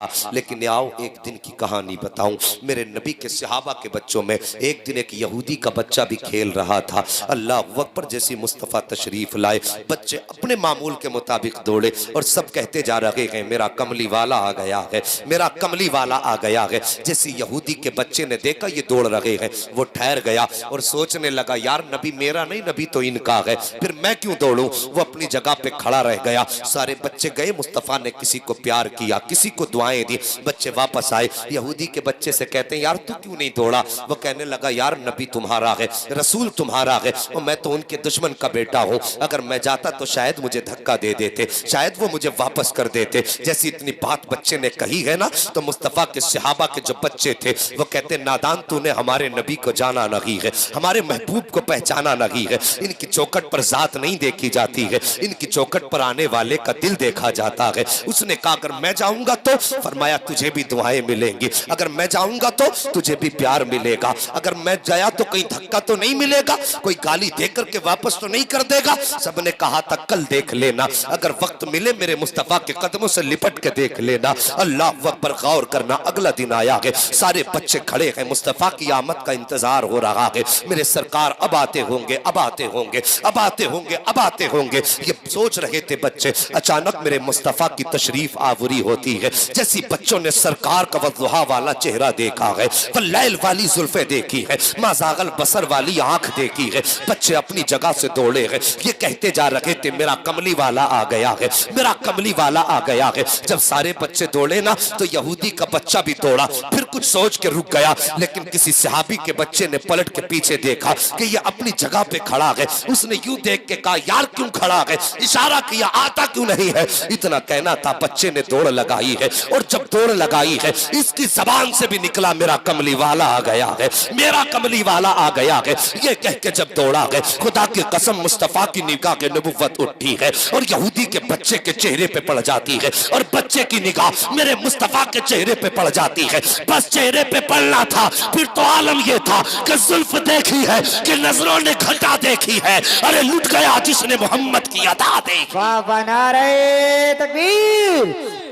लेकिन आओ एक दिन की कहानी बताऊं। मेरे नबी के सहाबा के बच्चों में एक दिन एक यहूदी का बच्चा भी खेल रहा था। अल्लाह अकबर, जैसी मुस्तफ़ा तशरीफ लाए बच्चे अपने मामूल के मुताबिक दौड़े और सब कहते जा रहे हैं मेरा कमली वाला आ गया है, मेरा कमली वाला आ गया है। जैसे यहूदी के बच्चे ने देखा ये दौड़ रहे हैं, वो ठहर गया और सोचने लगा यार नबी मेरा नहीं, नबी तो इनका है, फिर मैं क्यों दौड़ूं। वो अपनी जगह पे खड़ा रह गया। सारे बच्चे गए, मुस्तफ़ा ने किसी को प्यार किया, किसी को दुआएं दी, बच्चे वापस आए। यहूदी के बच्चे से कहते हैं यार तू क्यों नहीं दौड़ा। वो कहने लगा यार नबी तुम्हारा है, रसूल तुम्हारा है और मैं तो उनके दुश्मन का बेटा हूं, अगर मैं जाता तो शायद मुझे धक्का दे देते, शायद वो मुझे वापस कर देते। जैसी इतनी बात बच्चे ने कही है ना, तो मुस्तफा के सहाबा के जो बच्चे थे वो कहते नादान तूने हमारे नबी को जाना नहीं है, हमारे महबूब को पहचाना नहीं है। इनकी चौखट पर जात नहीं देखी जाती है, इनकी चौखट पर आने वाले का दिल देखा जाता है। उसने कहा अगर मैं जाऊंगा तो, फरमाया तुझे भी दुआएं मिलेंगी, अगर मैं जाऊंगा तो तुझे भी प्यार मिलेगा, अगर मैं गया तो कहीं धक्का तो नहीं मिलेगा, कोई गाली देकर के वापस तो नहीं कर देगा। सबने कहा था कल देख लेना, अगर वक्त मिले मेरे मुस्तफा के कदमों से लिपट के देख लेना। अल्लाह अकबर, गौर करना, अगला दिन आया है, सारे बच्चे खड़े हैं, मुस्तफा की आमद का इंतजार हो रहा है। मेरे सरकार अब आते होंगे, अब आते होंगे, अब आते होंगे, अब आते होंगे, ये सोच रहे थे बच्चे। अचानक मेरे मुस्तफा की तशरीफ आवरी होती है। जैसी बच्चों ने सरकार का वज़ुहा वाला चेहरा देखा है, वल्लैल वाली जुल्फे देखी है, माज़ागल बसर वाली आंख देखी है, बच्चे अपनी जगह से दौड़े हैं। ये कहते जा रहे थे मेरा कमली वाला आ गया है, मेरा कमली वाला आ गया है। जब सारे बच्चे दौड़े ना तो यहूदी का बच्चा भी दौड़ा, फिर कुछ सोच के रुक गया, लेकिन किसी सहाबी के बच्चे ने पलट के पीछे देखा कि ये अपनी जगह पे खड़ा है। उसने यूं देख के कहा यार क्यों खड़ा है, इशारा किया आता क्यों नहीं है। इतना कहना था, बच्चे ने दौड़ लगाई है और जब दौड़ लगाई है इसकी जबान से भी निकला मेरा कमली वाला आ गया है, मेरा कमली वाला आ गया है। ये कह के जब दौड़ा है, खुदा की कसम मुस्तफा की निगाह के नबुव्वत उठी है और यहूदी के बच्चे के चेहरे पे पड़ जाती है और बच्चे की निगाह मेरे मुस्तफा के चेहरे पे पड़ जाती है। बस चेहरे पे पड़ना था, फिर तो आलम ये था कि जुल्फ देखी है कि नजरों ने घटा देखी है। अरे लुट गया जिसने मोहम्मद की अदा देखी। नारे तकबीर,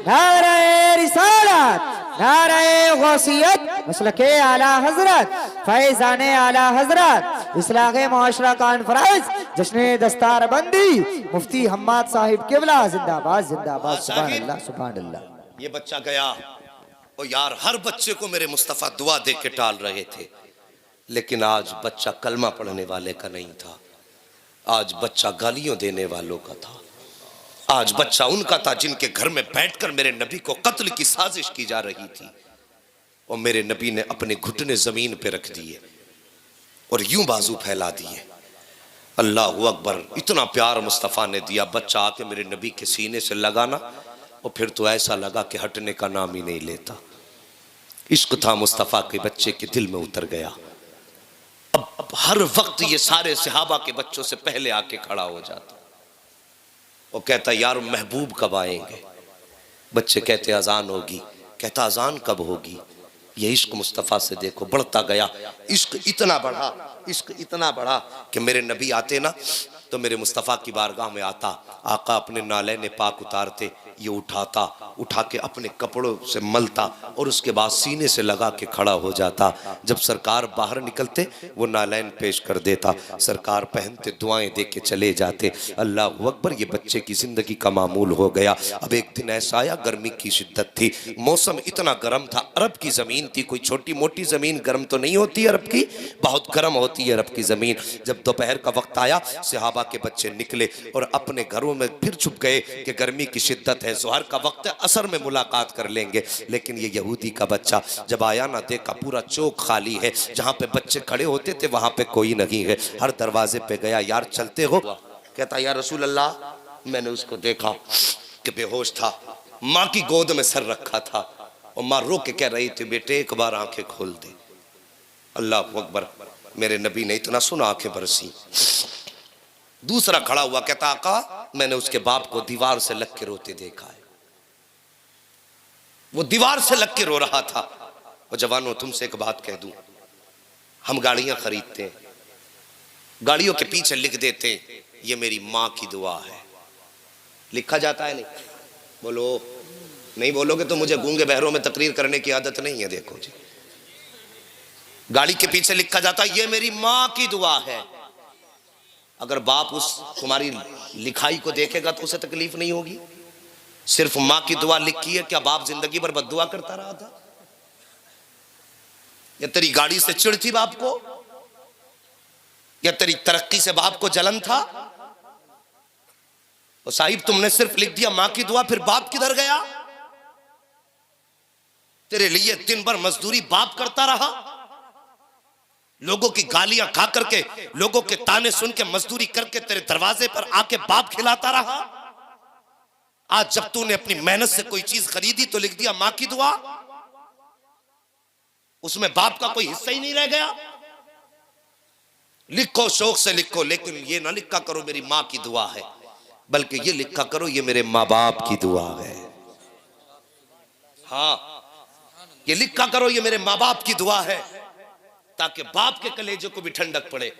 नारे रिसालत, नारे गौसियत, मसलके आला हजरत, फैजाने आला हजरत, इस्लाहे मुआशरा कॉन्फ्रेंस, जश्न दस्तार बंदी, मुफ्ती हम्माद साहिब किबला जिंदाबाद जिंदाबाद। सुभान अल्लाह सुभान अल्लाह। ये बच्चा गया और यार हर बच्चे को मेरे मुस्तफा दुआ दे के टाल रहे थे, लेकिन आज बच्चा कलमा पढ़ने वाले का नहीं था, आज बच्चा गालियों देने वालों का था। आज बच्चा उनका था जिनके घर में बैठकर मेरे नबी को कत्ल की साजिश की जा रही थी और मेरे नबी ने अपने घुटने जमीन पे रख दिए और यूं बाजू फैला दिए। अल्लाह अकबर, इतना प्यार मुस्तफ़ा ने दिया। बच्चा आके मेरे नबी के सीने से लगाना और फिर तो ऐसा लगा कि हटने का नाम ही नहीं लेता। इश्क था मुस्तफ़ा के बच्चे के दिल में उतर गया। अब हर वक्त ये सारे सहाबा के बच्चों से पहले आके खड़ा हो जाता और कहता यार महबूब कब आएंगे। बच्चे कहते अजान होगी, कहता अजान कब होगी। ये इश्क मुस्तफ़ा से देखो बढ़ता गया। इश्क इतना बढ़ा, इश्क इतना बढ़ा कि मेरे नबी आते ना तो मेरे मुस्तफ़ा की बारगाह में आता, आका अपने नालैन पाक उतारते, ये उठाता, उठा के अपने कपड़ों से मलता और उसके बाद सीने से लगा के खड़ा हो जाता। जब सरकार बाहर निकलते वो नालैन पेश कर देता, सरकार पहनते, दुआएं दे के चले जाते। अल्लाह अकबर, ये बच्चे की जिंदगी का मामूल हो गया। अब एक दिन ऐसा आया, गर्मी की शिद्दत थी, मौसम इतना गर्म था, अरब की ज़मीन थी, कोई छोटी मोटी ज़मीन गर्म तो नहीं होती अरब की, बहुत गर्म होती है अरब की ज़मीन। जब दोपहर का वक्त आया, सहाबा के बच्चे निकले और अपने घरों में फिर छुप गए कि गर्मी की शिद्दत है, ज़ोहर का वक्त है, असर में मुलाकात कर लेंगे। लेकिन ये यहूदी का बच्चा जब आया ना, देखा पूरा चौक खाली है, जहाँ पे बच्चे खड़े होते थे वहाँ पे कोई नहीं है। हर दरवाजे पे गया, यार चलते हो, कहता यार रसूल अल्लाह। मैंने उसको देखा कि बेहोश था, माँ की गोद में सर रखा था और माँ रो के कह रही थी बेटे एक बार आंखें खोल दे। अल्लाह अकबर, मेरे नबी ने इतना सुना, आंखें बरसी। दूसरा खड़ा हुआ, कहता आका मैंने उसके बाप को दीवार से लग के रोते देखा है, वो दीवार से लग के रो रहा था। और जवानों तुमसे एक बात कह दूं, हम गाड़ियां खरीदते हैं, गाड़ियों के पीछे लिख देते ये मेरी माँ की दुआ है, लिखा जाता है नहीं? बोलो नहीं बोलोगे तो मुझे गूंगे बहरों में तकरीर करने की आदत नहीं है। देखो जी, गाड़ी के पीछे लिखा जाता है ये मेरी माँ की दुआ है। अगर बाप उस तुम्हारी लिखाई को देखेगा तो उसे तकलीफ नहीं होगी। सिर्फ माँ की दुआ लिखी है, क्या बाप जिंदगी भर बद्दुआ करता रहा था? या तेरी गाड़ी से चिढ़ थी बाप को, या तेरी तरक्की से बाप को जलन था? तो साहिब तुमने सिर्फ लिख दिया माँ की दुआ, फिर बाप किधर गया? तेरे लिए दिन भर मजदूरी बाप करता रहा, लोगों की गालियां खा करके, लोगों के ताने सुन के मजदूरी करके तेरे दरवाजे पर आके बाप खिलाता रहा। आज जब तूने अपनी मेहनत से कोई चीज खरीदी तो लिख दिया मां की दुआ, उसमें बाप का कोई हिस्सा ही नहीं रह गया। लिखो, शौक से लिखो, लेकिन ये ना लिखा करो मेरी मां की दुआ है, बल्कि ये लिखा करो ये मेरे मां बाप की दुआ है। हाँ, ये लिखा करो ये मेरे मां बाप की दुआ है, ताकि बाप के कलेजे को भी ठंडक पड़े,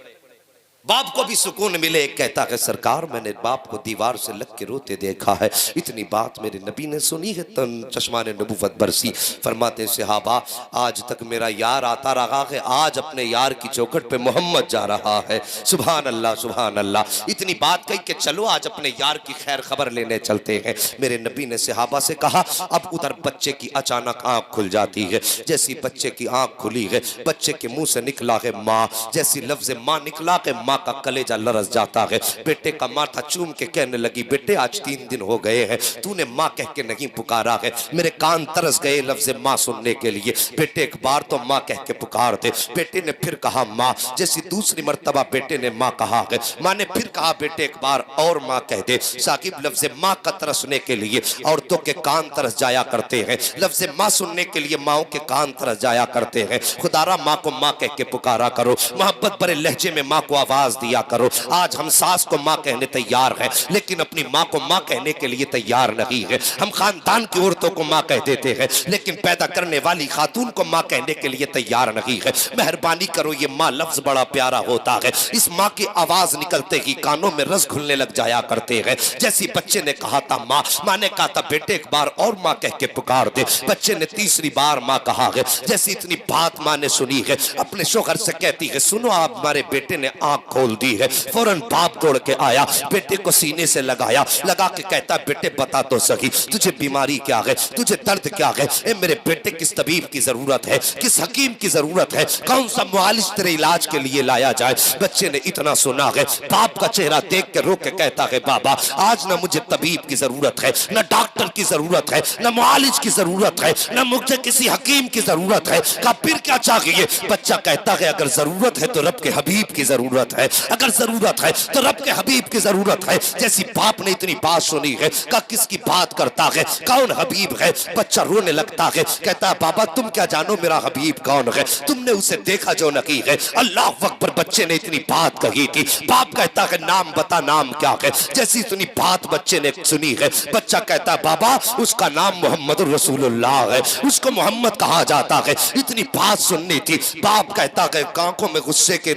बाप को भी सुकून मिले। कहता है सरकार मैंने बाप को दीवार से लग के रोते देखा है। इतनी बात मेरे नबी ने सुनी है, तन चश्मा ने नबूवत बरसी। फरमाते सहाबा आज तक मेरा यार आता रहा है, आज अपने यार की चौखट पे मोहम्मद जा रहा है। सुभान अल्लाह, सुभान अल्लाह। इतनी बात कही कि चलो आज अपने यार की खैर खबर लेने चलते हैं। मेरे नबी ने सहाबा से कहा। अब उधर बच्चे की अचानक आंख खुल जाती है। जैसी बच्चे की आंख खुली है, बच्चे के मुंह से निकला है माँ। जैसी लफ्ज माँ निकला है, माँ का कलेजा लरस जाता है। बेटे का माथा चूम के कहने लगी बेटे आज 3 दिन हो गए हैं तूने माँ कह के नहीं पुकारा है। मेरे कान तरस गए लफ्ज माँ सुनने के लिए। बेटे एक बार तो माँ कह के पुकार दे। बेटे ने फिर कहा माँ। जैसी दूसरी मर्तबा बेटे ने माँ कहा है, माँ ने फिर कहा बेटे एक बार और माँ कह दे। साकिब लफ्ज माँ का तरसने के लिए औरतों के कान तरस जाया करते हैं, लफ्ज माँ सुनने के लिए माओ के कान तरस जाया करते हैं। खुदारा माँ को माँ कह के पुकारा करो, मोहब्बत भरे लहजे में माँ को आवाज दिया करो। आज हम सास को माँ कहने तैयार हैं, लेकिन अपनी माँ को माँ कहने के लिए तैयार नहीं है। हम खानदान की औरतों को माँ कह देते हैं, लेकिन पैदा करने वाली खातून को माँ कहने के लिए तैयार नहीं है। मेहरबानी करो, ये माँ लफ्ज बड़ा प्यारा होता है। इस माँ की आवाज निकलते ही कानों में रस घुलने लग जाया करते हैं। जैसी बच्चे ने कहा था माँ, माँ ने कहा था बेटे एक बार और माँ कह के पुकार दे। बच्चे ने तीसरी बार माँ कहा है। जैसी इतनी बात माँ ने सुनी है, अपने शोहर से कहती है सुनो आप हमारे बेटे ने आंख खोल दी है। फौरन बाप दौड़ के आया, बेटे को सीने से लगाया, लगा के कहता बेटे बता तो सही तुझे बीमारी क्या है, तुझे दर्द क्या है। ए मेरे बेटे किस तबीब की जरूरत है, किस हकीम की जरूरत है, कौन सा मुआलिज तेरे इलाज के लिए लाया जाए। बच्चे ने इतना सुना है, बाप का चेहरा देख के रो के कहता है बाबा आज ना मुझे तबीब की जरूरत है, न डॉक्टर की जरूरत है, न मुआलिज की जरूरत है, न मुझे किसी हकीम की जरूरत है। कहा फिर क्या चाहिए। बच्चा कहता है अगर जरूरत है तो रब के हबीब की जरूरत है, अगर जरूरत है तो रब के हबीब की जरूरत है। जैसी बाप ने इतनी बात सुनी है, कहा किसकी बात करता है, कौन हबीब है। बच्चा रोने लगता है, कहता है बाबा तुम क्या जानो मेरा हबीब कौन है, तुमने उसे देखा जो नहीं है। अल्लाह अकबर। बच्चे ने इतनी बात कही थी, बाप कहता है नाम बता नाम क्या है। जैसी इतनी बात बच्चे ने सुनी है, बच्चा कहता है बाबा उसका नाम मोहम्मद रसूलुल्लाह है, उसको मोहम्मद कहा जाता है। इतनी बात सुननी थी। बाप कहता है आंखों में गुस्से के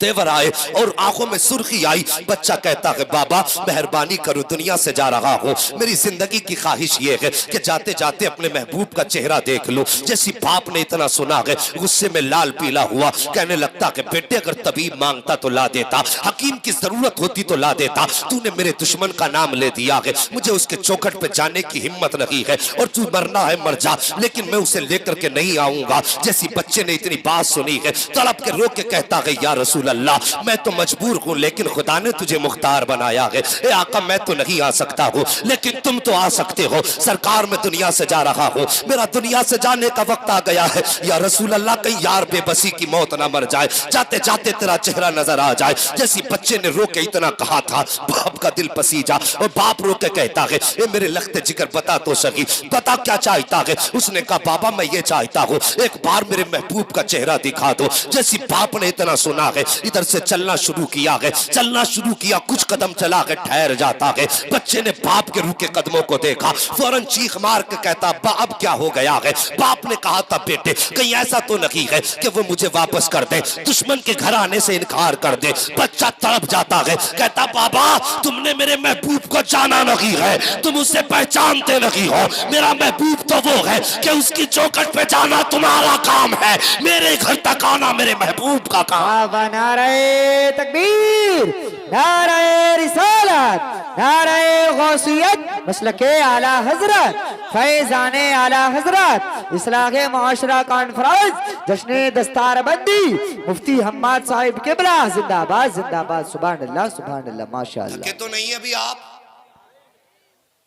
तेवर आए और आंखों में सुर्खी आई। बच्चा कहता है बाबा मेहरबानी करो दुनिया से जा रहा हूँ, मेरी जिंदगी की ख्वाहिश ये है कि जाते जाते अपने महबूब का चेहरा देख लो। जैसी बाप ने इतना सुना है, गुस्से में लाल पीला हुआ, कहने लगता है बेटे अगर तबीब मांगता तो ला देता, हकीम की जरूरत होती तो ला देता, तूने मेरे दुश्मन का नाम ले दिया है, मुझे उसके चौखट पे जाने की हिम्मत नहीं है और तू मरना है मर जा, लेकिन मैं उसे लेकर के नहीं आऊंगा। जैसी बच्चे ने इतनी बात सुनी है, तड़प के रो के कहता है या रसूल अल्लाह मैं तो मजबूर हूँ, लेकिन खुदा ने तुझे मुख्तार बनाया है। ए आका मैं तो नहीं आ सकता हूँ, लेकिन तुम तो आ सकते हो। सरकार मैं दुनिया से जा रहा हूँ, मेरा दुनिया से जाने का वक्त आ गया है। या रसूल अल्लाह कहीं यार बेबसी की मौत ना मर जाए, जाते जाते तेरा चेहरा नजर आ जाए। जैसी बच्चे ने रो के इतना कहा था, बाप का दिल पसीजा और बाप रो के कहता है ए मेरे लखते जिगर बता तो सही, बता क्या चाहता है। उसने कहा बाबा मैं ये चाहता हूँ एक बार मेरे महबूब का चेहरा दिखा दो। जैसी बाप ने इतना सुना है, इधर से चलना शुरू किया है, चलना शुरू किया, कुछ कदम चला है, ठहर जाता है। बच्चे ने बाप के रुके कदमों को देखा, फौरन चीख मार के कहता बाप क्या हो गया है। बाप ने कहा था बेटे कहीं ऐसा तो नहीं है कि वो मुझे वापस कर दे, दुश्मन के घर आने से इनकार कर दे। बच्चा तड़प जाता है, कहता बाबा तुमने मेरे महबूब को जाना नहीं है, तुम उसे पहचानते नहीं हो। मेरा महबूब तो वो है कि उसकी चौखट पे जाना तुम्हारा काम है, मेरे घर तक आना मेरे महबूब का काम। नारे तकबीर, नारे रिसालत, नारे गौसियत, मसलके आला हजरत, फैजाने आला हजरत, इस्लाहे मुआशरा कॉन्फ्रेंस, जश्न दस्तार बंदी, मुफ्ती हम्माद साहिब किबला जिंदाबाद जिंदाबाद। सुभान अल्लाह सुभान अल्लाह, माशाअल्लाह। थके तो नहीं अभी आप?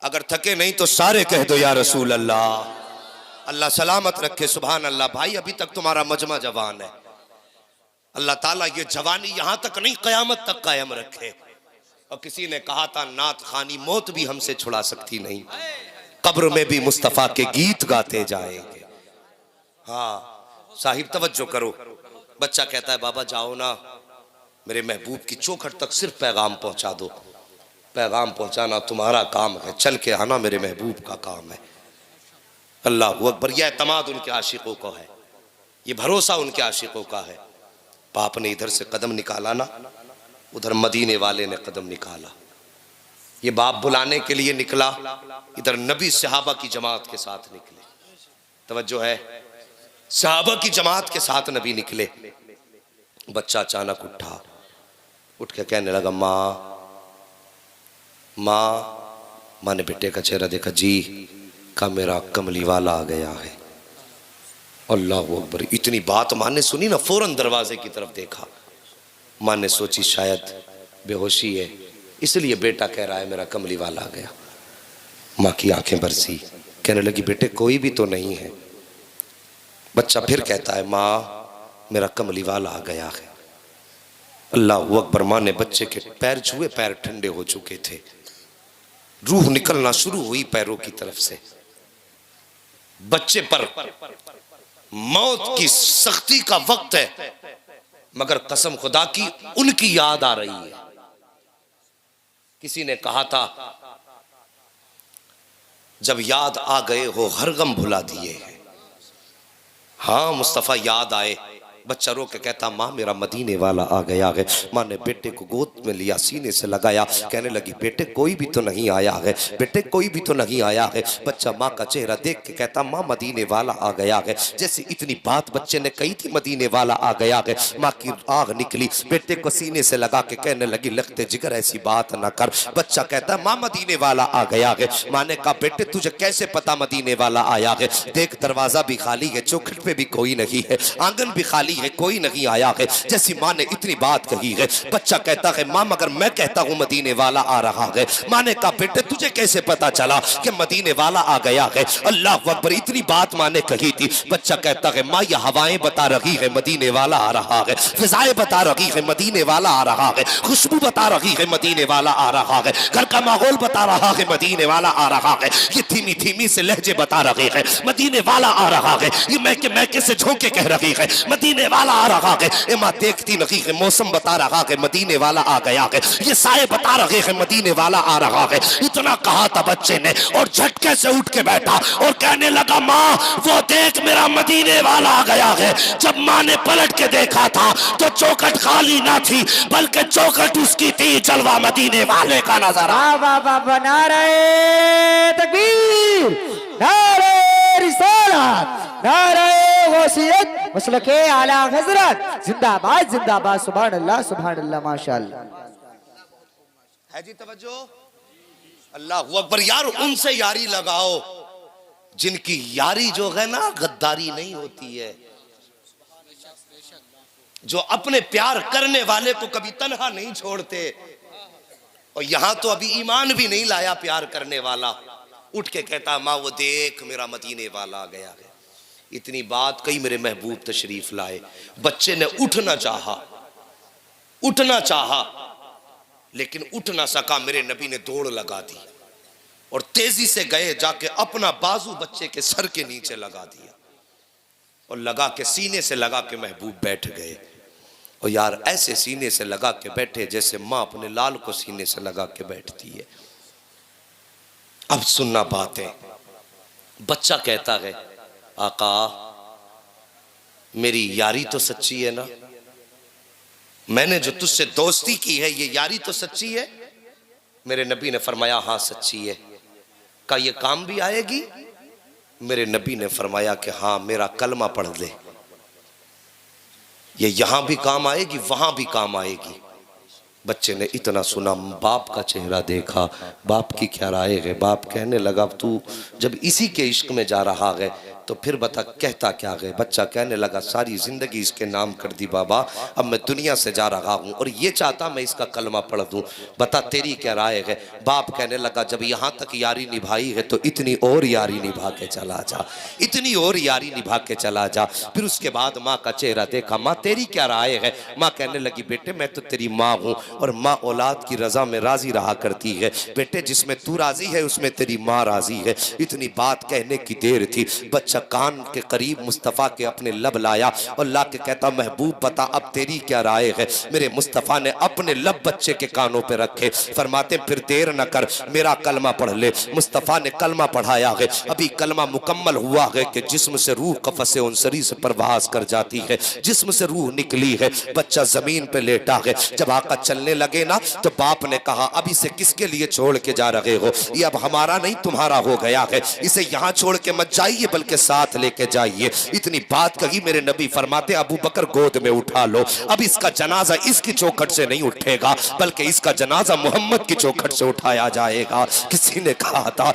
अगर थके नहीं तो सारे कह दो या रसूल अल्लाह। अल्लाह सलामत रखे। सुभान अल्लाह। भाई अभी तक तुम्हारा मजमा जवान है, अल्लाह ताला ये जवानी यहां तक नहीं कयामत तक कायम रखे। और किसी ने कहा था नात खानी मौत भी हमसे छुड़ा सकती नहीं, कब्र में भी मुस्तफा के गीत गाते जाएंगे। हाँ साहिब तवज्जो करो। बच्चा कहता है बाबा जाओ ना, मेरे महबूब की चौखट तक सिर्फ पैगाम पहुंचा दो। पैगाम पहुंचाना तुम्हारा काम है, चल के आना मेरे महबूब का काम है। अल्लाह अकबर। यह एतमाद उनके आशिकों को है, ये भरोसा उनके आशिकों का है। बाप ने इधर से कदम निकाला ना, उधर मदीने वाले ने कदम निकाला। ये बाप बुलाने के लिए निकला, इधर नबी सहाबा की जमात के साथ निकले। तवज्जो है, सहाबा की जमात के साथ नबी निकले। बच्चा अचानक उठा, उठ के कहने लगा माँ माँ। माँ ने बेटे का चेहरा देखा, जी का मेरा कमली वाला आ गया है। अल्लाह अकबर। इतनी बात माँ ने सुनी ना, फौरन दरवाजे की तरफ देखा। माँ ने सोची शायद बेहोशी है, इसलिए बेटा कह रहा है मेरा कमली वाला आ गया। माँ की आंखें बरसी, कहने लगी बेटे कोई भी तो नहीं है। बच्चा फिर कहता है माँ मेरा कमली वाला आ गया है। अल्लाह अकबर। माँ ने बच्चे के पैर छुए, पैर ठंडे हो चुके थे, रूह निकलना शुरू हुई पैरों की तरफ से। बच्चे पर मौत की सख्ती का वक्त है, मगर कसम खुदा की उनकी याद आ रही है। किसी ने कहा था जब याद आ गए हो हर गम भुला दिए हैं। हाँ मुस्तफा याद आए। बच्चा रो के कहता माँ मेरा मदीने वाला आ गया है। माँ ने बेटे को गोद में लिया, सीने से लगाया, कहने लगी बेटे कोई भी तो नहीं आया है, बेटे कोई भी तो नहीं आया है। बच्चा माँ का चेहरा देख के कहता माँ मदीने वाला आ गया है। जैसे इतनी बात बच्चे ने कही थी मदीने वाला आ गया है, माँ की आग निकली, बेटे को सीने से लगा के कहने लगी लगते जिगर ऐसी बात ना कर। बच्चा कहता माँ मदीने वाला आ गया है। माँ ने कहा बेटे तुझे कैसे पता मदीने वाला आया है? देख दरवाजा भी खाली है, चौखट पे भी कोई नहीं है, आंगन भी खाली है, कोई नहीं आया है। जैसी माँ ने इतनी बात कही है, बच्चा कहता है माँ मगर मैं कहता हूँ मदीने वाला आ रहा है। माँ ने कहा बेटे तुझे कैसे पता चला कि मदीने वाला आ गया है? अल्लाह अकबर। इतनी बात माँ ने कही थी। बच्चा कहता है माँ ये हवाएं बता रही है मदीने वाला आ रहा है, फिजाएं बता रही है मदीने वाला आ रहा है, खुशबू बता रही है मदीने वाला आ रहा है, घर का माहौल बता रहा है मदीने वाला आ रहा है। ये धीमी धीमी से लहजे बता रहे हैं मदीने वाला आ रहा है। ये मैके से झोंके कह रही है मदीने वाला आ रहा है। ए माँ देखती नहीं है, मौसम बता रहा है मदीने वाला आ गया है, ये साए बता रहे हैं मदीने वाला आ रहा है। इतना कहा था बच्चे ने और झटके से उठ के बैठा और कहने लगा माँ वो देख मेरा मदीने वाला आ गया है। जब माँ ने पलट के देखा था तो चौखट खाली ना थी, बल्कि चौखट उसकी थी, जलवा मदीने वाले का नजर आ। नारे तकबीर, नारे रिसालत, नारे गौसियत, मसलके आला हजरत, जिंदाबाद जिंदाबाद। सुभान अल्लाह माशाअल्लाह। है जी तवज्जो। अल्लाह अकबर। यार उनसे यारी लगाओ जिनकी यारी जो है ना गद्दारी नहीं होती है, जो अपने प्यार करने वाले को कभी तन्हा नहीं छोड़ते। और यहां तो अभी ईमान भी नहीं लाया प्यार करने वाला, उठ के कहता माँ वो देख मेरा मदीने वाला आ गया है। इतनी बात कही मेरे महबूब तशरीफ लाए। बच्चे ने उठना चाहा लेकिन उठ ना सका। मेरे नबी ने दौड़ लगा दी और तेजी से गए, जाके अपना बाजू बच्चे के सर के नीचे लगा दिया और लगा के सीने से लगा के महबूब बैठ गए। और यार ऐसे सीने से लगा के बैठे जैसे माँ अपने लाल को सीने से लगा के बैठती है। अब सुनना बातें। बच्चा कहता है आका मेरी यारी तो सच्ची है ना, मैंने जो तुझसे दोस्ती की है ये यारी तो सच्ची है। मेरे नबी ने फरमाया हाँ सच्ची है। का ये काम भी आएगी? मेरे नबी ने फरमाया कि हाँ मेरा कलमा पढ़ ले, ये यहां भी काम आएगी वहां भी काम आएगी। बच्चे ने इतना सुना, बाप का चेहरा देखा, बाप की क्या राय है। बाप कहने लगा तू जब इसी के इश्क में जा रहा है तो फिर बता कहता क्या है। बच्चा कहने लगा सारी जिंदगी इसके नाम कर दी बाबा, अब मैं दुनिया से जा रहा हूँ और ये चाहता मैं इसका कलमा पढ़ दूँ, बता तेरी क्या राय है। बाप कहने लगा जब यहाँ तक यारी निभाई है तो इतनी और यारी निभा के चला जा, इतनी और यारी निभा के चला जा। फिर उसके बाद माँ का चेहरा देखा, माँ तेरी क्या राय है। माँ कहने लगी बेटे मैं तो तेरी माँ हूँ और माँ औलाद की रजा में राजी रहा करती है। बेटे जिसमें तू राजी है उसमें तेरी माँ राजी है। इतनी बात कहने की देर थी, बच्चा कान के करीब मुस्तफ़ा के अपने लब लाया और ला के कहता महबूब बता अब तेरी क्या राय है। मेरे मुस्तफ़ा ने अपने लब बच्चे के कानों पे रखे, फरमाते फिर देर न कर मेरा कलमा पढ़ ले। मुस्तफ़ा ने कलमा पढ़ाया है। अभी कलमा मुकम्मल हुआ है कि जिस्म से रूह कफ़से उनसरी से परवास कर जाती है, जिस्म से रूह निकली है। बच्चा जमीन पे लेटा है। जब आका चलने लगे ना तो बाप ने कहा अब इसे किसके लिए छोड़ के जा रहे हो, ये अब हमारा नहीं तुम्हारा हो गया है, इसे यहाँ छोड़ के मत जाइए बल्कि साथ लेके जाइए। इतनी बात कही, मेरे नबी फरमाते अबू बकर गोद में उठा लो, अब इसका जनाजा इसकी चौखट से नहीं उठेगा बल्कि इसका जनाजा मोहम्मद की चौखट से उठाया जाएगा। किसी ने कहा था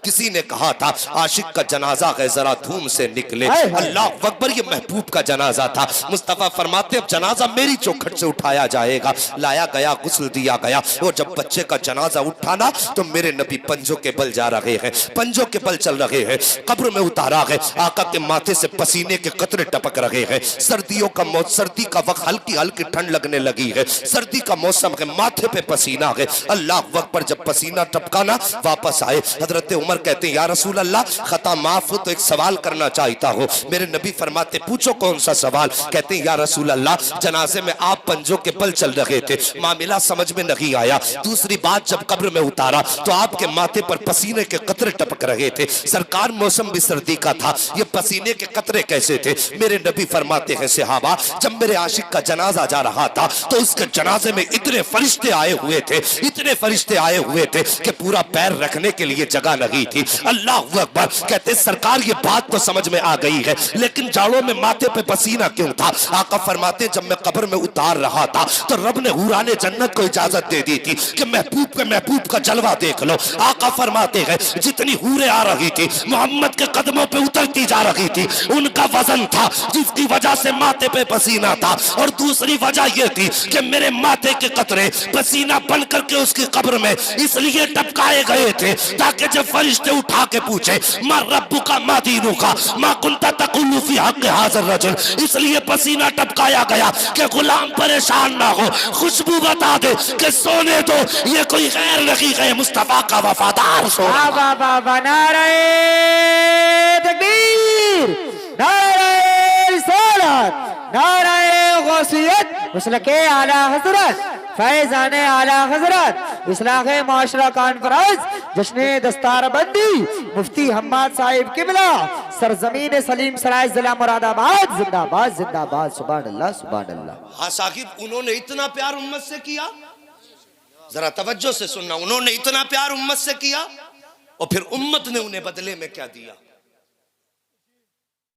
किसी ने कहा था आशिक का जनाजा है जरा धूम से निकले। अल्लाह अकबर, ये महबूब का जनाजा था। मुस्तफा फरमाते अब जनाजा मेरी चौखट से उठाया जाएगा। लाया गया, गुस्ल दिया गया और जब बच्चे का जनाजा उठा ना तो मेरे नबी पंजों के बल जा रहे हैं, पंजों के बल चल रहे हैं। कब्र में उतारा है, आका के माथे से पसीने के कतरे टपक रहे हैं। सर्दियों का सर्दी का वक्त, हल्की हल्की ठंड लगने लगी है, सर्दी का मौसम है, माथे पे पसीना है। अल्लाह अकबर, जब पसीना टपका ना वापस आए। हजरत उमर कहते हैं या रसूल अल्लाह खता माफ हो तो एक सवाल करना चाहता हो। मेरे नबी फरमाते पूछो कौन सा सवाल। कहते हैं या रसूल अल्लाह जनाजे में आप पंजों के बल चल रहे थे, मामला समझ में नहीं आया। दूसरी बात जब कब्र में उतारा तो आपके माथे पर पसीने के कतरे टपक रहे थे। सरकार मौसम भी सर्दी का था, ये पसीने के कतरे कैसे थे। मेरे नबी फरमाते हैं सहाबा जब मेरे आशिक का जनाजा जा रहा था तो उसके जनाजे में इतने फरिश्ते आए हुए थे, इतने फरिश्ते आए हुए थे कि पूरा पैर रखने के लिए जगह नहीं थी। अल्लाह अकबर, कहते सरकार ये बात तो समझ में आ गई है लेकिन जाड़ों में माथे पे पसीना क्यों था। आका फरमाते जब मैं कब्र में उतार रहा था तो रब ने हुराने जन्नत को इजाजत दे दी थी कि महबूब का जलवा देख लो। आका फरमाते हैं जितनी हूरें आ रही थी मोहम्मद के कदमों पे उतरती जा रही थी, उनका वजन था जिसकी वजह से माथे पे पसीना था। और दूसरी वजह यह थी कि मेरे माथे के कतरे पसीना बन करके उसकी कब्र में इसलिए टपकाए गए थे ताकि जब फरिश्ते उठा के पूछे मा रब्बु का मा दीनु का मा कुंता तकुल्लु फी हक़ हाज़िर रजुल, इसलिए पसीना टपकाया गया कि गुलाम परेशान ना हो, खुशबू बता दे कि सोने दो, ये कोई गैर नहीं है मुस्तफा का वफादार सोना। बाबा नारे तकबीर, नारे रिसालत, नारे गौसियत, मसलके आला हज़रत, फैज़ाने आला हज़रत, इस्लाहे माशरा कॉन्फ्रेंस, जश्ने दस्तारबंदी, मुफ्ती हम्माद साहिब किबला, सरजमीन सलीम सराय जिला मुरादाबाद, जिंदाबाद जिंदाबाद, सुभान अल्लाह सुभान अल्लाह। हाँ साकिब, उन्होंने इतना प्यार उम्मत से किया, जरा तवज्जो से सुनना, उन्होंने इतना प्यार उम्मत से किया और फिर उम्मत ने उन्हें बदले में क्या दिया।